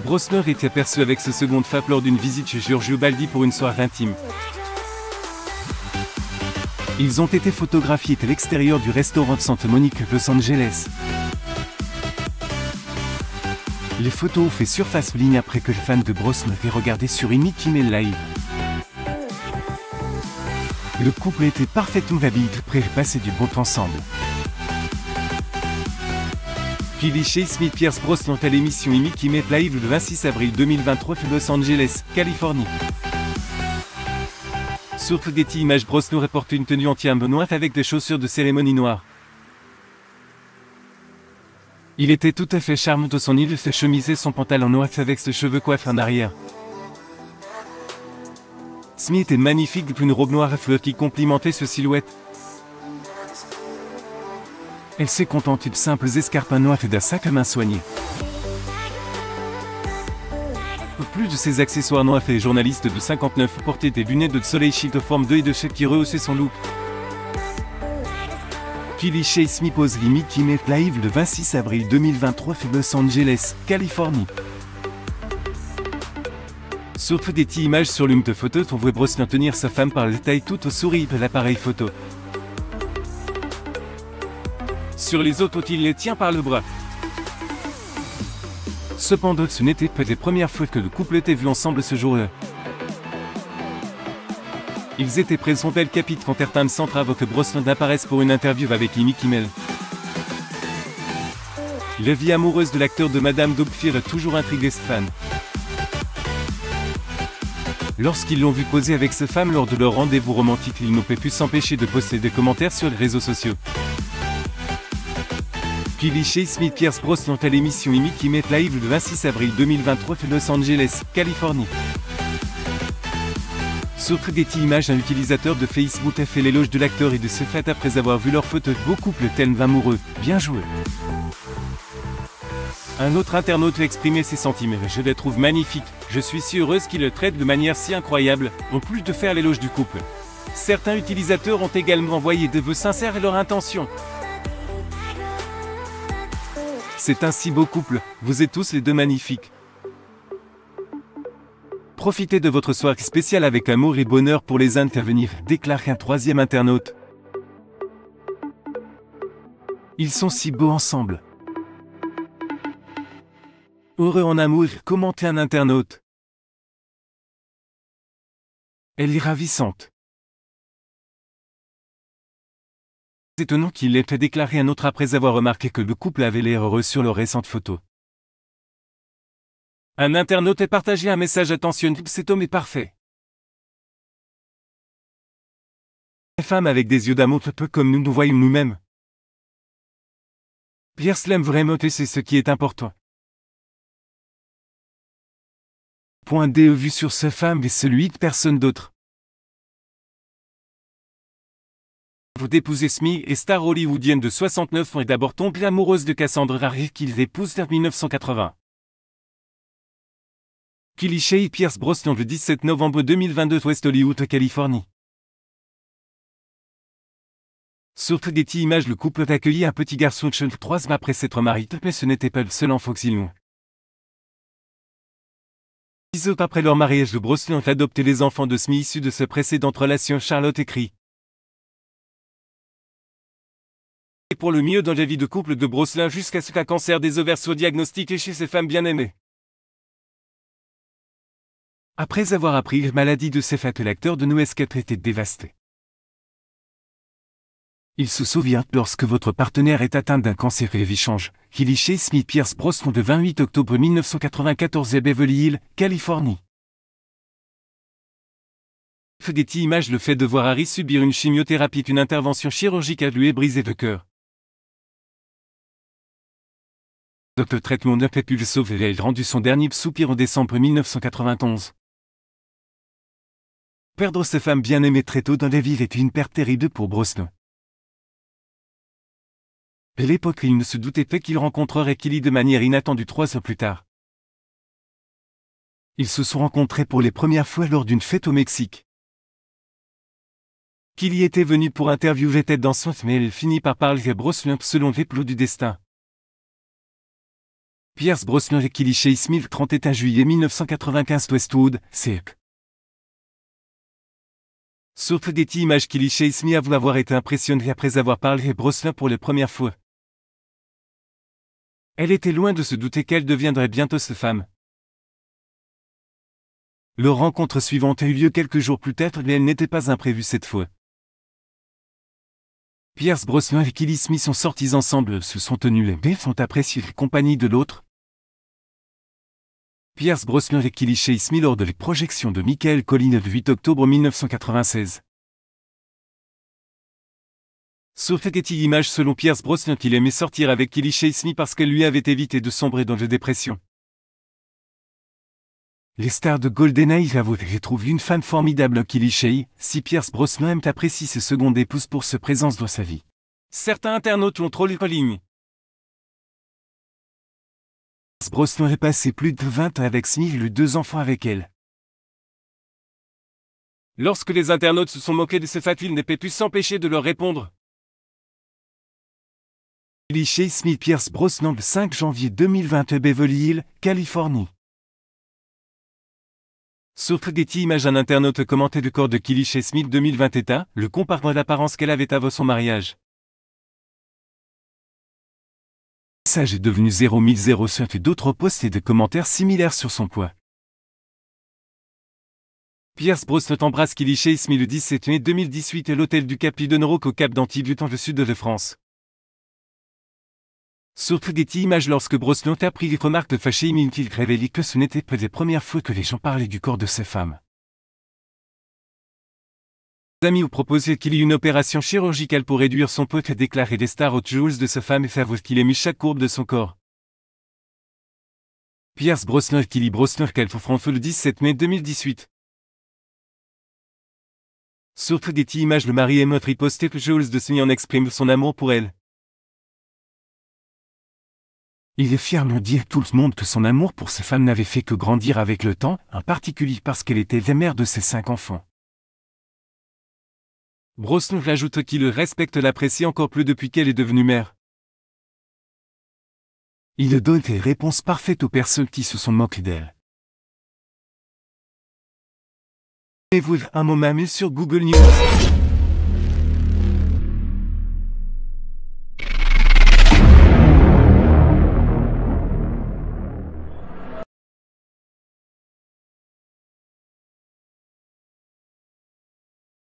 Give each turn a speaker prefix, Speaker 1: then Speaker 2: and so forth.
Speaker 1: Brosnan était aperçu avec sa seconde femme lors d'une visite chez Giorgio Baldi pour une soirée intime. Ils ont été photographiés à l'extérieur du restaurant de Santa Monica, Los Angeles. Les photos ont fait surface ligne après que le fan de Brosnan ait regardé sur une Mickey Mail Live. Le couple était parfaitement habillé, prêt à passer du bon temps ensemble. Kylie Smith Pierce Brosnan à l'émission Mickey Mail Live le 26 avril 2023 à Los Angeles, Californie. Sur Getty Images, Brosnan reporte une tenue entièrement noire avec des chaussures de cérémonie noires. Il était tout à fait charmant de son île, ses chemises et son pantalon noir avec ses cheveux coiffés en arrière. Smith est magnifique depuis une robe noire à fleurs qui complimentait sa silhouette. Elle s'est contentée de simples escarpins noirs et d'un sac à main soigné. Pour plus de ses accessoires noirs, les journalistes de 59 portaient des lunettes de soleil chic de forme 2 et de chèque qui rehaussaient son look. Kylie Smith pose les Mickey Mail Live le 26 avril 2023 à Los Angeles, Californie. Sur Getty Images sur l'une de photos, on voit Brosnan tenir sa femme par la taille tout au sourire de l'appareil photo. Sur les autres, il les tient par le bras. Cependant, ce n'était pas les premières fois que le couple était vu ensemble ce jour-là. Ils étaient présents dès le capite quand Airtime Centre avant que Brosnan apparaisse pour une interview avec Mickey Mail. La vie amoureuse de l'acteur de Madame Doubtfire a toujours intrigué ses fans. Lorsqu'ils l'ont vu poser avec sa femme lors de leur rendez-vous romantique, ils n'ont pas pu s'empêcher de poster des commentaires sur les réseaux sociaux. Kylie Smith Pierce Brosnan à l'émission Mickey Mail Live le 26 avril 2023 à Los Angeles, Californie. Sur Getty Images, un utilisateur de Facebook a fait l'éloge de l'acteur et de ses fans après avoir vu leur photo. Beau couple tellement amoureux, bien joué. Un autre internaute a exprimé ses sentiments. Je les trouve magnifiques. Je suis si heureuse qu'il le traite de manière si incroyable, en plus de faire l'éloge du couple. Certains utilisateurs ont également envoyé des vœux sincères et leur intention. C'est un si beau couple, vous êtes tous les deux magnifiques. Profitez de votre soirée spéciale avec amour et bonheur pour les intervenir, déclare un troisième internaute. Ils sont si beaux ensemble. Heureux en amour, commente un internaute. Elle est ravissante. C'est étonnant qu'il ait déclaré un autre après avoir remarqué que le couple avait l'air heureux sur leur récente photo. Un internaute a partagé un message attentionné, cet homme est parfait. Une femme avec des yeux d'amour peu comme nous voyons nous-mêmes. Pierce l'aime vraiment et c'est ce qui est important. Point de vue sur sa femme et celui de personne d'autre. Vous d'épousez Smith et star hollywoodienne de 69 ans est d'abord tombée amoureuse de Cassandra Harris qu'ils épousent en 1980. Kylie Pierce Brosnan le 17 novembre 2022 West Hollywood, Californie. Sur Getty Images, le couple a accueilli un petit garçon de 3 mois après s'être marié, mais ce n'était pas le seul enfant qu'ils ont. 10 ans après leur mariage, le Brosnan a adopté les enfants de Smith issus de sa précédente relation. Charlotte écrit. Et pour le mieux dans la vie de couple de Brosnan jusqu'à ce qu'un cancer des ovaires soit diagnostiqué chez ses femmes bien-aimées. Après avoir appris la maladie de ses fans, l'acteur de Noescape était dévasté. Il se souvient, lorsque votre partenaire est atteint d'un cancer et la vie change. Kylie Smith Pierce Brosnan le 28 octobre 1994 à Beverly Hills, Californie. Getty Images, le fait de voir Harry subir une chimiothérapie, une intervention chirurgicale lui est brisé le cœur. Le traitement n'a pas pu le sauver et il a rendu son dernier soupir en décembre 1991. Perdre sa femme bien-aimée très tôt dans la vie est une perte terrible pour Brosnan. À l'époque, il ne se doutait pas qu'il rencontrerait Kylie de manière inattendue 3 ans plus tard. Ils se sont rencontrés pour les premières fois lors d'une fête au Mexique. Kylie était venue pour interviewer Ted Danson, mais elle finit par parler à Brosnan selon les plots du destin. Pierce Brosnan et Kelly Chase Smith 31 juillet 1995 Westwood, Cirque. Sur Getty Images Kelly Chase Smith avoue avoir été impressionnée après avoir parlé à Brosnan pour la première fois. Elle était loin de se douter qu'elle deviendrait bientôt sa femme. Leur rencontre suivante a eu lieu quelques jours plus tard mais elle n'était pas imprévue cette fois. Pierce Brosnan et Kelly Smith sont sortis ensemble, se sont tenus les mains, sont appréciés la compagnie de l'autre. Pierce Brosnan et Kelly Chase Smith lors de la projection de Michael Collins le 8 octobre 1996. Sur Getty Images selon Pierce Brosnan qu'il aimait sortir avec Kelly Chase Smith parce qu'elle lui avait évité de sombrer dans la dépression. Les stars de GoldenEye avouent qu'elles trouvent une femme formidable Kelly Chase, si Pierce Brosnan apprécie ses secondes épouses pour sa présence dans sa vie. Certains internautes l'ont trollé en ligne. Brosnan est passé plus de 20 ans avec Smith et eu 2 enfants avec elle. Lorsque les internautes se sont moqués de ce fait, il n'a pas pu s'empêcher de leur répondre. Kelly Chase Smith Pierce Brosnan le 5 janvier 2020 à Beverly Hills, Californie. Sur Getty Images un internaute commentait le corps de Kelly Chase Smith 2020 état, le comparant à l'apparence qu'elle avait avant son mariage. Le message est devenu 0005 et d'autres posts et des commentaires similaires sur son poids. Pierce Brosnan embrasse Kelly Chase Smith le 17 mai 2018 à l'hôtel du Cap Lidenrock au Cap d'Antibes dans le sud de la France. Sur Getty Images lorsque Brosnan a pris les remarques de fâché il révélait que ce n'était pas la première fois que les gens parlaient du corps de ses femmes. Ses amis ont proposé qu'il y ait une opération chirurgicale pour réduire son poids, a déclaré les stars aux Jules de sa femme et faire qu'il aimait chaque courbe de son corps. Pierce Brosnan et Kelly Brosnan qu'elle font feu le 17 mai 2018. Sur Getty Images le mari émote riposté que Jules de Signy en exprime son amour pour elle. Il est fier de dire à tout le monde que son amour pour sa femme n'avait fait que grandir avec le temps, en particulier parce qu'elle était la mère de ses 5 enfants. Brosnan ajoute qu'il le respecte et l'apprécie encore plus depuis qu'elle est devenue mère. Il donne des réponses parfaites aux personnes qui se sont moquées d'elle. Et vous un moment sur Google News.